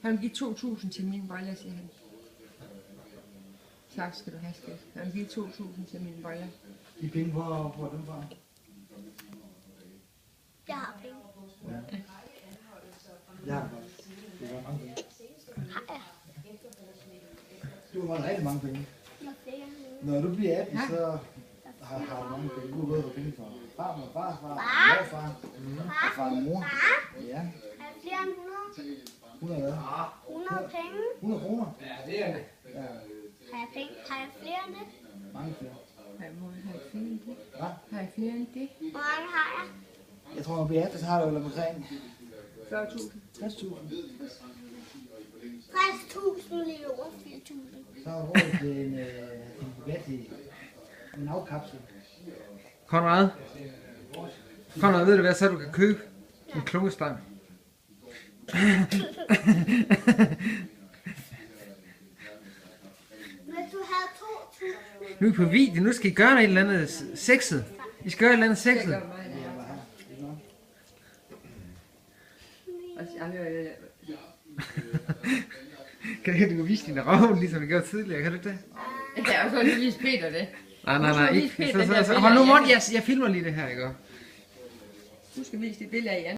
Han vil give 2.000 til mine briller, siger han. Tak skal du have, skat. Han vil give 2.000 til mine briller. De penge på dem fra? Jeg har penge. Ja. Jeg har det var mange penge. Har jeg? Du har rigtig mange penge. Jeg flere. Når du bliver 18, så har du mange penge. Du har både penge fra far og farfar, og far og far og mor. Ja. Har jeg flere end 100? 100 hvad? 100 penge? 100 kroner? Ja, det er det. Ja, Har jeg flere end det? mange flere. Har jeg flere end det? Hvad? Har jeg flere end det? Hvor mange har jeg? Jeg tror, når du bliver 18, så har du vel omkring 40.000. 60.000. 60.000 lige over 4.000. Så har du råd til en Bugatti, en afkapsel. Konrad, ved du hvad, så du kan købe en klunkestang? Hvis du havde 2.000. Nu er I på video, nu skal I gøre noget et eller andet sexet. I skal gøre et eller andet Det sexet. gør mig, det. Kan du vise din røv, ligesom du gjorde tidligere, kan du ikke det? Ja, og så lige vise Peter det. Nej, vise ikke. Peter det der Hold nu billede mund, jeg filmer lige det her, ikke? Du skal vise det billede af Jan.